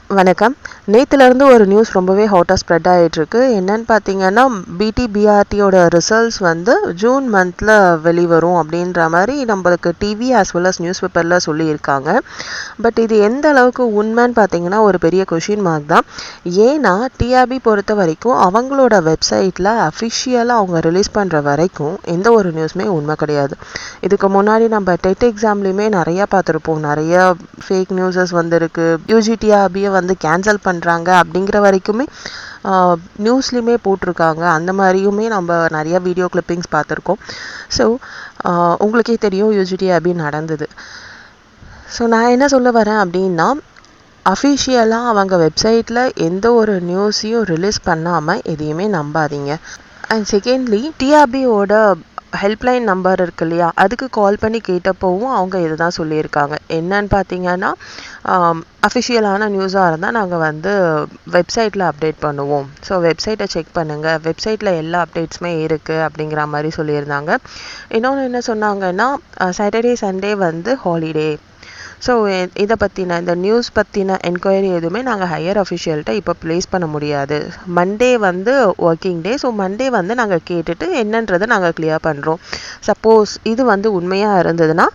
வணக்கம். நேத்துலேருந்து ஒரு நியூஸ் ரொம்பவே ஹாட்டாக ஸ்ப்ரெட் ஆகிட்டுருக்கு. என்னன்னு பார்த்தீங்கன்னா, பிடிபிஆர்டியோட ரிசல்ட்ஸ் வந்து ஜூன் மந்தில் வெளிவரும் அப்படின்ற மாதிரி நம்மளுக்கு TV as well as news பேப்பரில் சொல்லியிருக்காங்க. பட் இது எந்த அளவுக்கு உண்மைன்னு பார்த்தீங்கன்னா ஒரு பெரிய கொஷின் மார்க் தான். ஏன்னா டிஆர்பி பொறுத்த வரைக்கும் அவங்களோட வெப்சைட்டில் அஃபிஷியலாக அவங்க ரிலீஸ் பண்ணுற வரைக்கும் எந்த ஒரு நியூஸுமே உண்மை கிடையாது. இதுக்கு முன்னாடி நம்ம டெட் எக்ஸாம்லேயுமே நிறையா பார்த்துருப்போம். நிறைய ஃபேக் நியூஸஸ் வந்திருக்கு. யூஜிடிஆர்பியை வந்து கேன்சல் பண்ணுறாங்க அப்படிங்கிற வரைக்குமே நியூஸ்லேயுமே போட்டிருக்காங்க. அந்த மாதிரியுமே நம்ம நிறைய வீடியோ கிளிப்பிங்ஸ் பார்த்துருக்கோம். ஸோ உங்களுக்கே தெரியும் யூஜிடிஆர்பி நடந்தது. ஸோ நான் என்ன சொல்ல வரேன் அப்படின்னா, அஃபிஷியலாக அவங்க வெப்சைட்டில் எந்த ஒரு நியூஸையும் ரிலீஸ் பண்ணாமல் எதையுமே நம்பாதீங்க. அண்ட் செகண்ட்லி, டிஆர்பியோட ஹெல்ப்லைன் நம்பர் இருக்கு இல்லையா, அதுக்கு கால் பண்ணி கேட்டப்போவும் அவங்க இதை தான் சொல்லியிருக்காங்க. என்னன்னு பார்த்தீங்கன்னா, அஃபிஷியலான நியூஸாக இருந்தால் நாங்கள் வந்து வெப்சைட்டில் அப்டேட் பண்ணுவோம். ஸோ வெப்சைட்டை செக் பண்ணுங்கள், வெப்சைட்டில் எல்லா அப்டேட்ஸுமே இருக்குது அப்படிங்கிற மாதிரி சொல்லியிருந்தாங்க. இன்னொன்று என்ன சொன்னாங்கன்னா, சாட்டர்டே சண்டே வந்து ஹாலிடே. ஸோ இதை பற்றின இந்த நியூஸ் பற்றின என்கொயரி எதுவுமே நாங்கள் ஹையர் அஃபிஷியல்கிட்ட இப்போ ப்ளேஸ் பண்ண முடியாது. மண்டே வந்து ஒர்க்கிங் டே. ஸோ மண்டே வந்து நாங்கள் கேட்டுட்டு என்னன்றதை நாங்கள் கிளியர் பண்ணுறோம். சப்போஸ் இது வந்து உண்மையாக இருந்ததுன்னா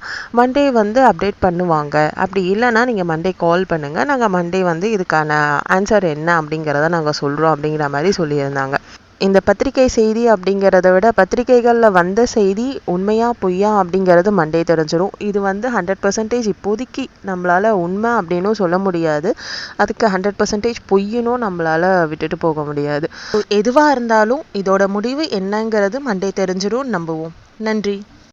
மண்டே வந்து அப்டேட் பண்ணுவாங்க. அப்படி இல்லைன்னா நீங்கள் மண்டே கால் பண்ணுங்கள், நாங்கள் மண்டே வந்து இதுக்கான ஆன்சர் என்ன அப்படிங்கிறத நாங்கள் சொல்கிறோம் அப்படிங்கிற மாதிரி சொல்லியிருந்தாங்க. இந்த பத்திரிகை செய்தி அப்படிங்கிறத விட பத்திரிகைகளில் வந்த செய்தி உண்மையா பொய்யா அப்படிங்கிறது மண்டே தெரிஞ்சிடும். இது வந்து 100% இப்போதைக்கு நம்மளால் உண்மை அப்படின்னும் சொல்ல முடியாது. அதுக்கு 100% பொய்யனும் நம்மளால் விட்டுட்டு போக முடியாது. எதுவாக இருந்தாலும் இதோட முடிவு என்னங்கிறது மண்டே தெரிஞ்சிடும். நம்புவோம். நன்றி.